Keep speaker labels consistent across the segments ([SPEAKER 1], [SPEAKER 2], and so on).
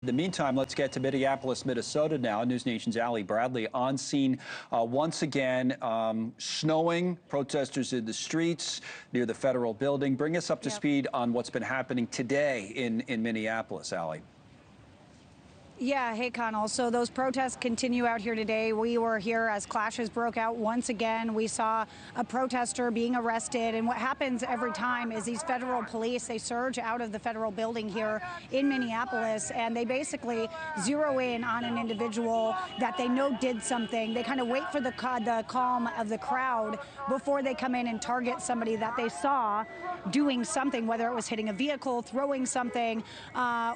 [SPEAKER 1] In the meantime, let's get to Minneapolis, Minnesota now. NewsNation's Ali Bradley on scene once again. Snowing, protesters in the streets near the federal building. Bring us up to speed on what's been happening today in Minneapolis, Ali.
[SPEAKER 2] Yeah, hey, Connell. So those protests continue out here today. We were here as clashes broke out once again. We saw a protester being arrested. And what happens every time is these federal police, they surge out of the federal building here in Minneapolis, and they basically zero in on an individual that they know did something. They kind of wait for the calm of the crowd before they come in and target somebody that they saw doing something, whether it was hitting a vehicle, throwing something,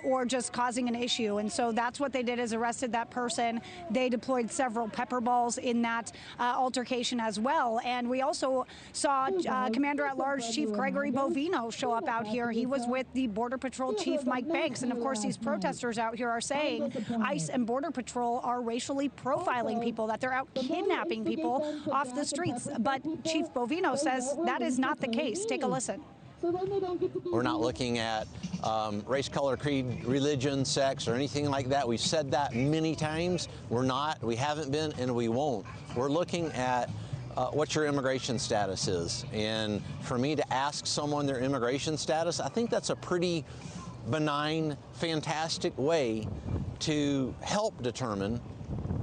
[SPEAKER 2] or just causing an issue. And so that's what they did, is arrested that person. They deployed several pepper balls in that altercation as well. And we also saw Commander-at-Large Chief Gregory Bovino show up out here. He was with the Border Patrol Chief Mike Banks. And of course, these protesters out here are saying ICE and Border Patrol are racially profiling people, that they're out kidnapping people off the streets. But Chief Bovino says that is not the case. Take a listen.
[SPEAKER 3] We're not looking at race, color, creed, religion, sex, or anything like that. We've said that many times. We're not, we haven't been, and we won't. We're looking at what your immigration status is. And for me to ask someone their immigration status, I think that's a pretty benign, fantastic way to help determine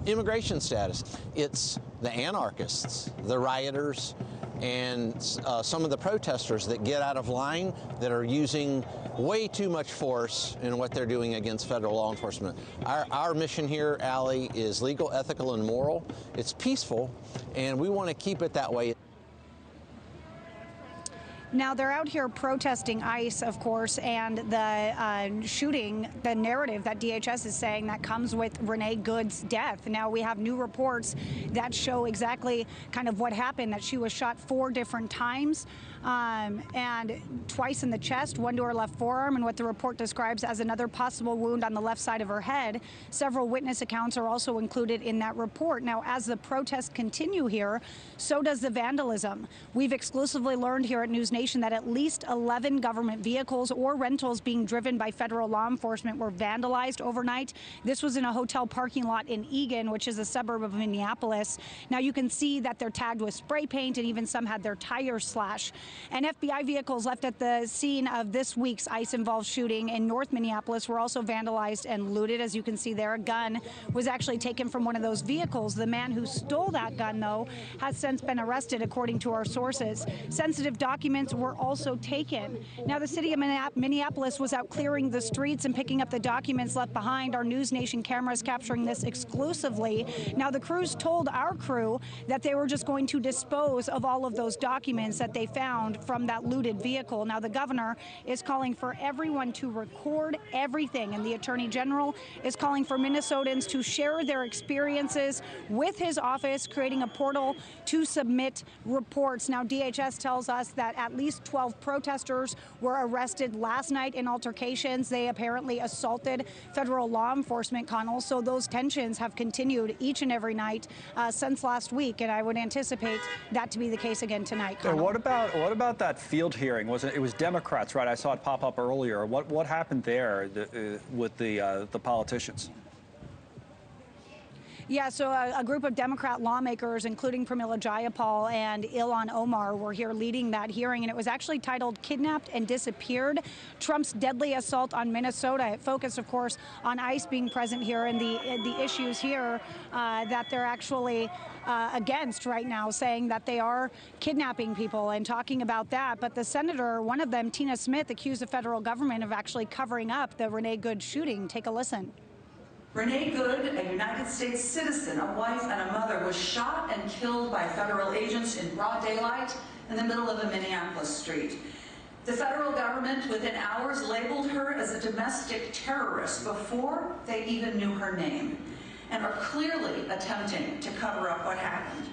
[SPEAKER 3] immigration status. It's the anarchists, the rioters, and some of the protesters that get out of line, that are using way too much force in what they're doing against federal law enforcement. Our mission here, Ali, is legal, ethical, and moral. It's peaceful, and we want to keep it that way.
[SPEAKER 2] Now, they're out here protesting ICE, of course, and the shooting, the narrative that DHS is saying that comes with Renee Good's death. Now, we have new reports that show exactly kind of what happened, that she was shot 4 different times, and twice in the chest, 1 to her left forearm, and what the report describes as another possible wound on the left side of her head. Several witness accounts are also included in that report. Now, as the protests continue here, so does the vandalism. We've exclusively learned here at NewsNation that at least 11 government vehicles or rentals being driven by federal law enforcement were vandalized overnight. This was in a hotel parking lot in Eagan, which is a suburb of Minneapolis. Now you can see that they're tagged with spray paint, and even some had their tires slashed. And FBI vehicles left at the scene of this week's ICE-involved shooting in North Minneapolis were also vandalized and looted. As you can see there, a gun was actually taken from one of those vehicles. The man who stole that gun, though, has since been arrested, according to our sources. Sensitive documents were also taken. Now, the city of Minneapolis was out clearing the streets and picking up the documents left behind. Our NewsNation cameras capturing this exclusively. Now, the crews told our crew that they were just going to dispose of all of those documents that they found from that looted vehicle. Now, the governor is calling for everyone to record everything, and the attorney general is calling for Minnesotans to share their experiences with his office, creating a portal to submit reports. Now, DHS tells us that at least 12 protesters were arrested last night in altercations. They apparently assaulted federal law enforcement, Connell. So those tensions have continued each and every night since last week, and I would anticipate that to be the case again tonight, Connell.
[SPEAKER 1] What about that field hearing? It was Democrats, right? I saw it pop up earlier. What happened there with the politicians?
[SPEAKER 2] Yeah, so a group of Democrat lawmakers, including Pramila Jayapal and Ilhan Omar, were here leading that hearing, and it was actually titled "Kidnapped and Disappeared: Trump's Deadly Assault on Minnesota." It focused, of course, on ICE being present here and the issues here that they're actually against right now, saying that they are kidnapping people and talking about that. But the senator, one of them, Tina Smith, accused the federal government of actually covering up the Renee Good shooting. Take a listen.
[SPEAKER 4] Renee Good, a United States citizen, a wife and a mother, was shot and killed by federal agents in broad daylight in the middle of a Minneapolis street. The federal government, within hours, labeled her as a domestic terrorist before they even knew her name, and are clearly attempting to cover up what happened.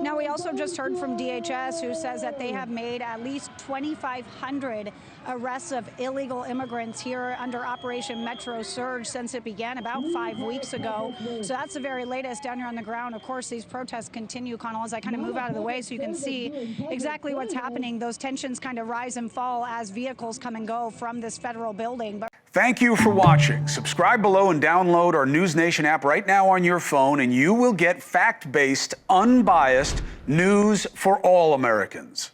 [SPEAKER 2] Now, we also just heard from DHS, who says that they have made at least 2,500 arrests of illegal immigrants here under Operation Metro Surge since it began about 5 weeks ago. So that's the very latest down here on the ground. Of course, these protests continue, Connell, as I kind of move out of the way so you can see exactly what's happening. Those tensions kind of rise and fall as vehicles come and go from this federal building. But
[SPEAKER 5] Thank you for watching. Subscribe below and download our NewsNation app right now on your phone, and you will get fact-based, unbiased news for all Americans.